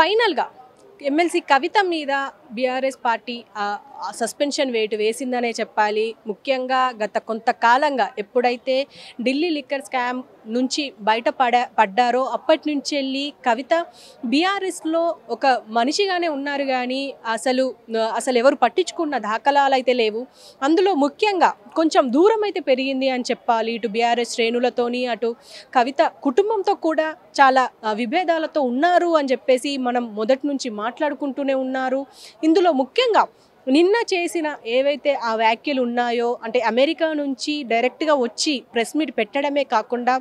ఫైనల్గా ఎమ్మెల్సీ కవిత మీద BRS party suspension వేటు వేసిందనే చెప్పాలి. ముఖ్యంగా గత కొంతకాలంగా ఎప్పుడైతే ఢిల్లీ లిక్కర్ స్కామ్ నుంచి పడ్డారో అప్పటి నుంచి వెళ్ళి కవిత బీఆర్ఎస్లో ఒక మనిషిగానే ఉన్నారు కానీ అసలు ఎవరు పట్టించుకున్న దాఖలాలు అయితే లేవు. అందులో ముఖ్యంగా కొంచెం దూరం అయితే పెరిగింది అని చెప్పాలి. ఇటు బీఆర్ఎస్ శ్రేణులతోని అటు కవిత కుటుంబంతో కూడా చాలా విభేదాలతో ఉన్నారు అని చెప్పేసి మనం మొదటి నుంచి మాట్లాడుకుంటూనే ఉన్నారు. ఇందులో ముఖ్యంగా నిన్న చేసిన ఏవైతే ఆ వ్యాఖ్యలు ఉన్నాయో అంటే అమెరికా నుంచి డైరెక్ట్గా వచ్చి ప్రెస్ మీట్ పెట్టడమే కాకుండా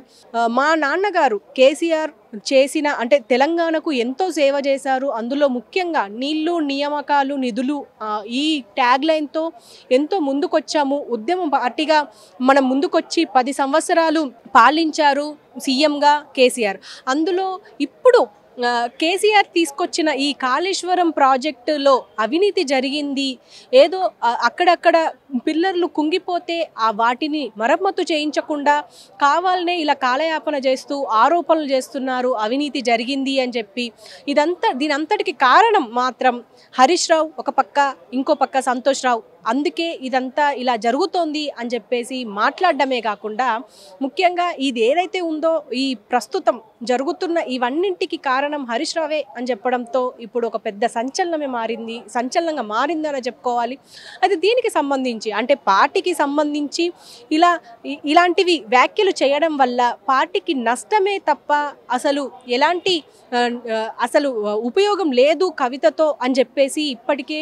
మా నాన్నగారు కేసీఆర్ చేసిన అంటే తెలంగాణకు ఎంతో సేవ చేశారు, అందులో ముఖ్యంగా నీళ్లు నియామకాలు నిధులు ఈ ట్యాగ్ లైన్తో ఎంతో ముందుకొచ్చాము, ఉద్యమం పార్టీగా మనం ముందుకొచ్చి 10 సంవత్సరాలు పాలించారు సీఎంగా కేసీఆర్. అందులో ఇప్పుడు కేసీఆర్ తీసుకొచ్చిన ఈ కాళేశ్వరం ప్రాజెక్టులో అవినీతి జరిగింది, ఏదో అక్కడక్కడ పిల్లర్లు కుంగిపోతే వాటిని మరమ్మతు చేయించకుండా కావాలనే ఇలా కాలయాపన చేస్తూ ఆరోపణలు చేస్తున్నారు, అవినీతి జరిగింది అని చెప్పి. దీనంతటికి కారణం మాత్రం హరీష్ రావు ఒక పక్క, ఇంకో పక్క సంతోష్ రావు. అందుకే ఇదంతా ఇలా జరుగుతోంది అని చెప్పేసి మాట్లాడడమే కాకుండా ముఖ్యంగా ఇది ఏదైతే ఉందో ఈ ప్రస్తుతం జరుగుతున్న ఇవన్నింటికి కారణం హరీష్ రావే అని చెప్పడంతో ఇప్పుడు ఒక పెద్ద సంచలనంగా మారిందని చెప్పుకోవాలి. అది దీనికి సంబంధించి అంటే పార్టీకి సంబంధించి ఇలాంటివి వ్యాఖ్యలు చేయడం వల్ల పార్టీకి నష్టమే తప్ప ఎలాంటి ఉపయోగం లేదు కవితతో అని చెప్పేసి ఇప్పటికే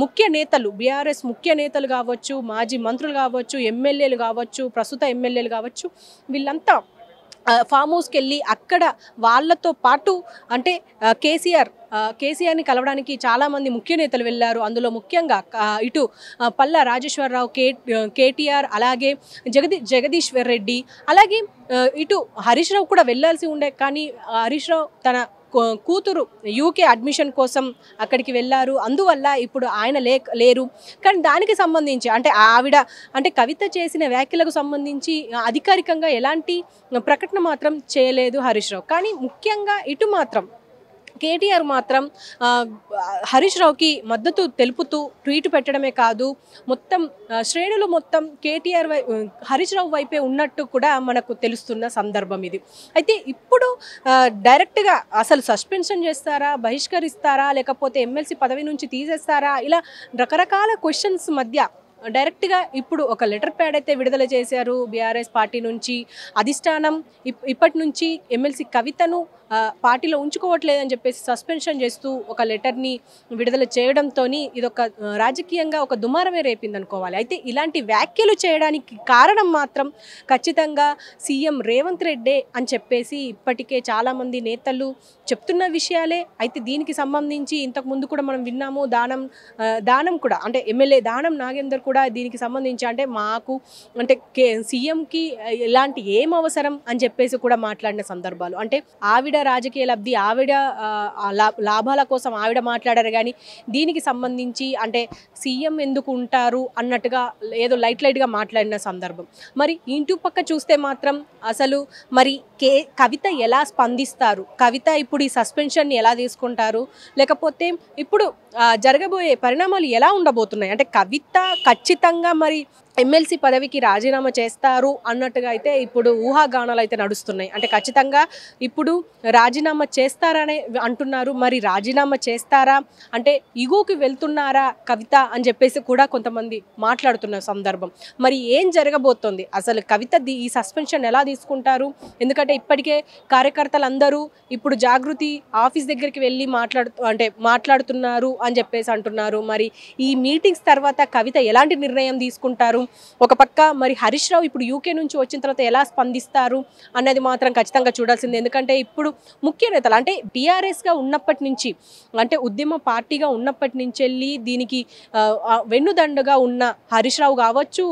ముఖ్య నేతలు బీఆర్ఎస్ ముఖ్య నేతలు కావచ్చు, మాజీ మంత్రులు కావచ్చు, ఎమ్మెల్యేలు కావచ్చు, ప్రస్తుత ఎమ్మెల్యేలు కావచ్చు, వీళ్ళంతా ఫామ్ హౌస్కి వెళ్ళి అక్కడ వాళ్ళతో పాటు అంటే కేసీఆర్ని కలవడానికి చాలామంది ముఖ్య నేతలు వెళ్ళారు. అందులో ముఖ్యంగా ఇటు పల్లా రాజేశ్వరరావు, కేటీఆర్, అలాగే జగదీశ్వర్ రెడ్డి, అలాగే ఇటు హరీష్ రావు కూడా వెళ్ళాల్సి ఉండే కానీ హరీష్ రావు తన కూతురు యూకే అడ్మిషన్ కోసం అక్కడికి వెళ్ళారు. అందువల్ల ఇప్పుడు ఆయన లేరు. కానీ దానికి సంబంధించి అంటే కవిత చేసిన వ్యాఖ్యలకు సంబంధించి అధికారికంగా ఎలాంటి ప్రకటన మాత్రం చేయలేదు హరీష్ రావు. కానీ ముఖ్యంగా ఇటు మాత్రం కేటీఆర్ మాత్రం హరీష్ రావుకి మద్దతు తెలుపుతూ ట్వీట్ పెట్టడమే కాదు, మొత్తం శ్రేణులు మొత్తం హరీష్ రావు వైపే ఉన్నట్టు కూడా మనకు తెలుస్తున్న సందర్భం ఇది. అయితే ఇప్పుడు డైరెక్ట్గా సస్పెన్షన్ చేస్తారా, బహిష్కరిస్తారా, లేకపోతే ఎమ్మెల్సీ పదవి నుంచి తీసేస్తారా, ఇలా రకరకాల క్వశ్చన్స్ మధ్య డైరెక్ట్గా ఇప్పుడు ఒక లెటర్ ప్యాడ్ అయితే విడుదల చేశారు బీఆర్ఎస్ పార్టీ నుంచి. అధిష్టానం ఇప్పటి నుంచి ఎమ్మెల్సీ కవితను పార్టీలో ఉంచుకోవట్లేదని చెప్పేసి సస్పెన్షన్ చేస్తూ ఒక లెటర్ని విడుదల చేయడంతో ఇదొక రాజకీయంగా ఒక దుమారమే రేపింది అనుకోవాలి. అయితే ఇలాంటి వ్యాఖ్యలు చేయడానికి కారణం మాత్రం ఖచ్చితంగా సీఎం రేవంత్ రెడ్డే అని చెప్పేసి ఇప్పటికే చాలామంది నేతలు చెప్తున్న విషయాలే. అయితే దీనికి సంబంధించి ఇంతకుముందు కూడా మనం విన్నాము, దానం కూడా అంటే ఎమ్మెల్యే దానం నాగేందర్ కూడా దీనికి సంబంధించి అంటే సీఎంకి ఇలాంటి ఏం అవసరం అని చెప్పేసి కూడా మాట్లాడిన సందర్భాలు. అంటే ఆవిడ రాజకీయ లబ్ధి, ఆవిడ లాభాల కోసం ఆవిడ మాట్లాడారు కానీ దీనికి సంబంధించి అంటే సీఎం ఎందుకు ఉంటారు అన్నట్టుగా ఏదో లైట్గా మాట్లాడిన సందర్భం. మరి ఇంటి పక్క చూస్తే మాత్రం మరి కవిత ఎలా స్పందిస్తారు, కవిత ఇప్పుడు ఈ సస్పెన్షన్ని ఎలా తీసుకుంటారు, లేకపోతే ఇప్పుడు జరగబోయే పరిణామాలు ఎలా ఉండబోతున్నాయి, అంటే కవిత ఖచ్చితంగా మరి ఎమ్మెల్సీ పదవికి రాజీనామా చేస్తారు అన్నట్టుగా అయితే ఇప్పుడు ఊహాగానాలు అయితే నడుస్తున్నాయి. అంటే ఖచ్చితంగా ఇప్పుడు రాజీనామా చేస్తారనే అంటున్నారు. మరి రాజీనామా చేస్తారా అంటే ఇగోకి వెళ్తున్నారా కవిత అని చెప్పేసి కూడా కొంతమంది మాట్లాడుతున్న సందర్భం. మరి ఏం జరగబోతోంది, కవిత ఈ సస్పెన్షన్ ఎలా తీసుకుంటారు? ఎందుకంటే ఇప్పటికే కార్యకర్తలందరూ ఇప్పుడు జాగృతి ఆఫీస్ దగ్గరికి వెళ్ళి మాట్లాడుతున్నారు అని చెప్పేసి అంటున్నారు. మరి ఈ మీటింగ్స్ తర్వాత కవిత ఎలాంటి నిర్ణయం తీసుకుంటారు, ఒక పక్క మరి హరీష్ రావు ఇప్పుడు యూకే నుంచి వచ్చిన తర్వాత ఎలా స్పందిస్తారు అన్నది మాత్రం ఖచ్చితంగా చూడాల్సింది. ఎందుకంటే ఇప్పుడు ముఖ్య నేతలు అంటే టీఆర్ఎస్గా ఉన్నప్పటి నుంచి అంటే ఉద్యమ పార్టీగా ఉన్నప్పటి నుంచి వెళ్ళి దీనికి వెన్నుదండగా ఉన్న హరీష్ రావు కావచ్చు,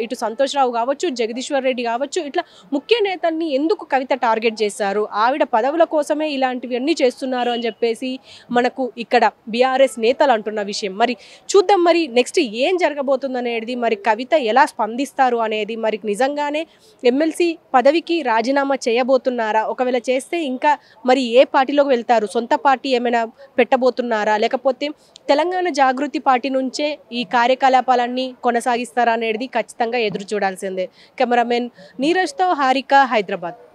ఇటు సంతోష్ రావు కావచ్చు, జగదీశ్వర్ రెడ్డి కావచ్చు, ఇట్లా ముఖ్య నేతల్ని ఎందుకు కవిత టార్గెట్ చేశారు, ఆవిడ పదవుల కోసమే ఇలాంటివన్నీ చేస్తున్నారు అని చెప్పేసి మనకు ఇక్కడ బీఆర్ఎస్ నేతలు అంటున్న విషయం. మరి చూద్దాం మరి నెక్స్ట్ ఏం జరగబోతుంది అనేది. మరి కవిత ఎలా స్పందిస్తారు అనేది, మరి నిజంగానే ఎమ్మెల్సీ పదవికి రాజీనామా చేయబోతున్నారా? ఒకవేళ చేస్తే ఇంకా మరి ఏ పార్టీలోకి వెళ్తారు? సొంత పార్టీ ఏమైనా పెట్టబోతున్నారా? లేకపోతే తెలంగాణ జాగృతి పార్టీ నుంచే ఈ కార్యకలాపాలన్నీ కొనసాగిస్తారా అనేది ఖచ్చితంగా ఎదురు చూడాల్సిందే. కెమెరామెన్ నీరజ్తో హారిక, హైదరాబాద్.